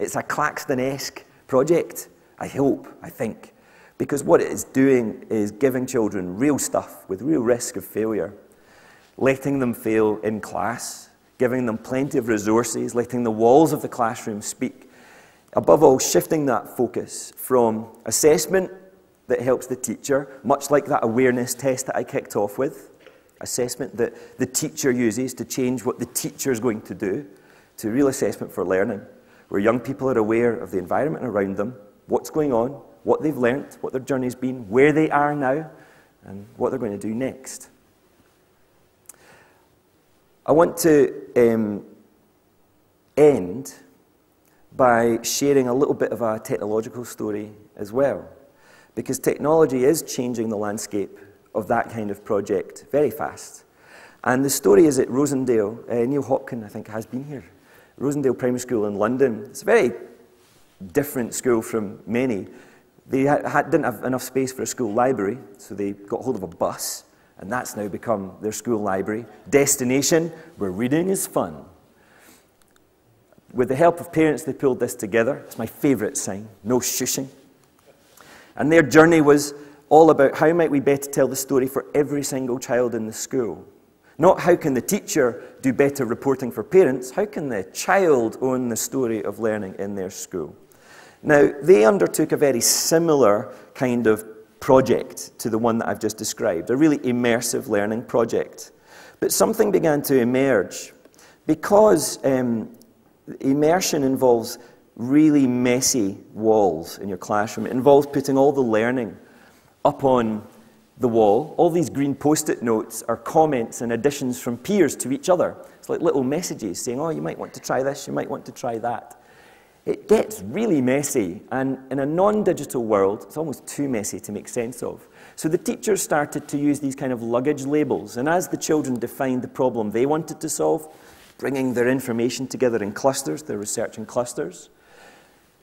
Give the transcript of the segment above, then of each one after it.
It's a Claxton-esque project, I hope, I think, because what it is doing is giving children real stuff with real risk of failure, letting them fail in class, giving them plenty of resources, letting the walls of the classroom speak. Above all, shifting that focus from assessment that helps the teacher, much like that awareness test that I kicked off with, assessment that the teacher uses to change what the teacher is going to do, to real assessment for learning, where young people are aware of the environment around them, what's going on, what they've learnt, what their journey's been, where they are now, and what they're going to do next. I want to end by sharing a little bit of a technological story as well, because technology is changing the landscape of that kind of project very fast. And the story is at Rosendale. Neil Hopkin, I think, has been here. Rosendale Primary School in London. It's a very different school from many. They didn't have enough space for a school library, so they got hold of a bus, and that's now become their school library. Destination, where reading is fun. With the help of parents, they pulled this together. It's my favourite sign, no shushing. And their journey was all about how might we better tell the story for every single child in the school. Not how can the teacher do better reporting for parents, how can the child own the story of learning in their school? Now, they undertook a very similar kind of project to the one that I've just described, a really immersive learning project. But something began to emerge. Because immersion involves really messy walls in your classroom, it involves putting all the learning up on the wall. All these green post-it notes are comments and additions from peers to each other. It's like little messages saying, oh, you might want to try this, you might want to try that. It gets really messy, and in a non-digital world, it's almost too messy to make sense of. So the teachers started to use these kind of luggage labels, and as the children defined the problem they wanted to solve, bringing their information together in clusters, their research in clusters,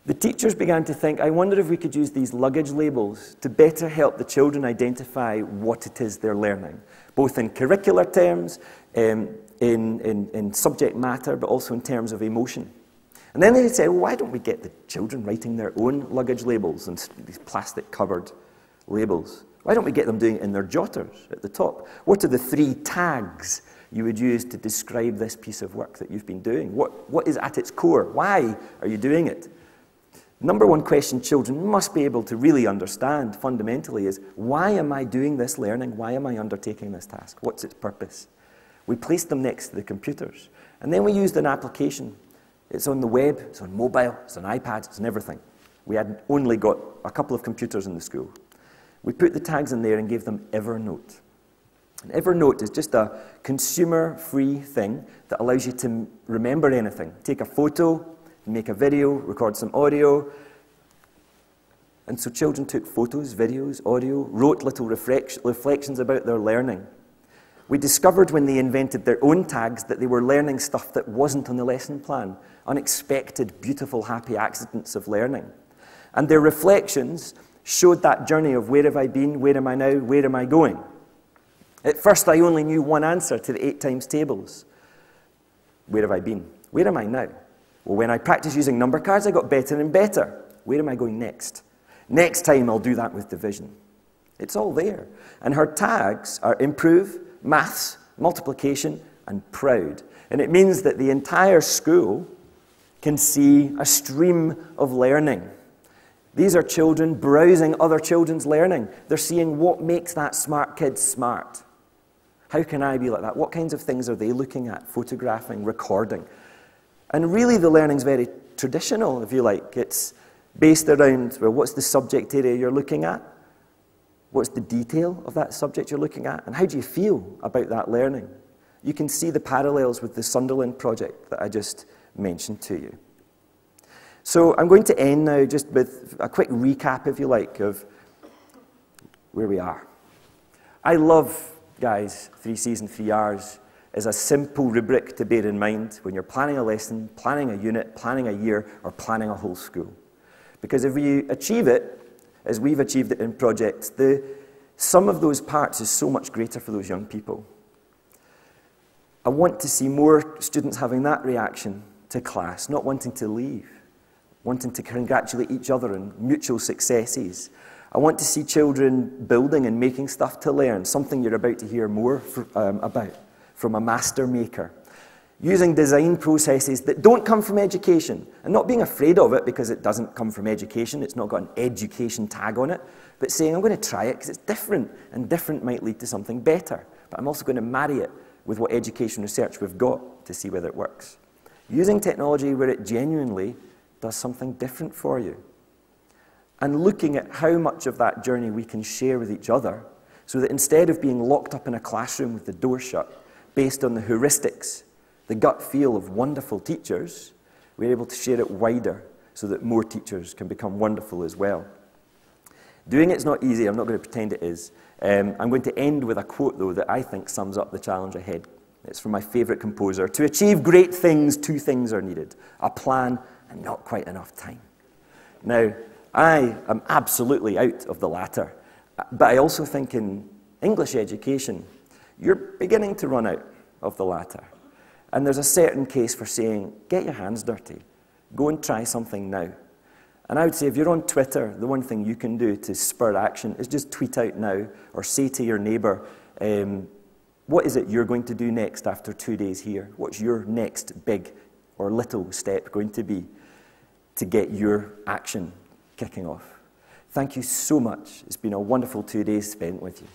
the teachers began to think, I wonder if we could use these luggage labels to better help the children identify what it is they're learning, both in curricular terms, in subject matter, but also in terms of emotion. And then they said, well, why don't we get the children writing their own luggage labels and these plastic-covered labels? Why don't we get them doing it in their jotters at the top? What are the 3 tags you would use to describe this piece of work that you've been doing? What is at its core? Why are you doing it? Number one question children must be able to really understand fundamentally is, why am I doing this learning? Why am I undertaking this task? What's its purpose? We placed them next to the computers. And then we used an application. It's on the web, it's on mobile, it's on iPads, it's on everything. We had only got a couple of computers in the school. We put the tags in there and gave them Evernote. And Evernote is just a consumer-free thing that allows you to remember anything. Take a photo, make a video, record some audio. And so children took photos, videos, audio, wrote little reflections about their learning. We discovered when they invented their own tags that they were learning stuff that wasn't on the lesson plan. Unexpected, beautiful, happy accidents of learning. And their reflections showed that journey of where have I been, where am I now, where am I going? At first I only knew one answer to the 8 times tables. Where have I been? Where am I now? Well, when I practiced using number cards, I got better and better. Where am I going next? Next time I'll do that with division. It's all there. And her tags are improve, maths, multiplication, and proud. And it means that the entire school can see a stream of learning. These are children browsing other children's learning. They're seeing what makes that smart kid smart. How can I be like that? What kinds of things are they looking at, photographing, recording? And really the learning's very traditional, if you like. It's based around, well, what's the subject area you're looking at? What's the detail of that subject you're looking at? And how do you feel about that learning? You can see the parallels with the Sunderland project that I just mentioned to you. So I'm going to end now just with a quick recap, if you like, of where we are. I love, guys, 3 C's and 3 R's as a simple rubric to bear in mind when you're planning a lesson, planning a unit, planning a year, or planning a whole school. Because if you achieve it, as we've achieved it in projects, the sum of those parts is so much greater for those young people. I want to see more students having that reaction to class, not wanting to leave. wanting to congratulate each other on mutual successes. I want to see children building and making stuff to learn, something you're about to hear more about from a master maker. Using design processes that don't come from education, and not being afraid of it because it doesn't come from education, it's not got an education tag on it, but saying, I'm going to try it because it's different, and different might lead to something better. But I'm also going to marry it with what education research we've got to see whether it works. Using technology where it genuinely does something different for you. And looking at how much of that journey we can share with each other, so that instead of being locked up in a classroom with the door shut, based on the heuristics, the gut feel of wonderful teachers, we're able to share it wider so that more teachers can become wonderful as well. Doing it's not easy. I'm not going to pretend it is. I'm going to end with a quote, though, that I think sums up the challenge ahead. It's from my favourite composer. To achieve great things, two things are needed: a plan and not quite enough time. Now, I am absolutely out of the latter, but I also think in English education, you're beginning to run out of the latter. And there's a certain case for saying, get your hands dirty. Go and try something now. And I would say if you're on Twitter, the one thing you can do to spur action is just tweet out now or say to your neighbour, what is it you're going to do next after 2 days here? What's your next big or little step going to be to get your action kicking off? Thank you so much. It's been a wonderful 2 days spent with you.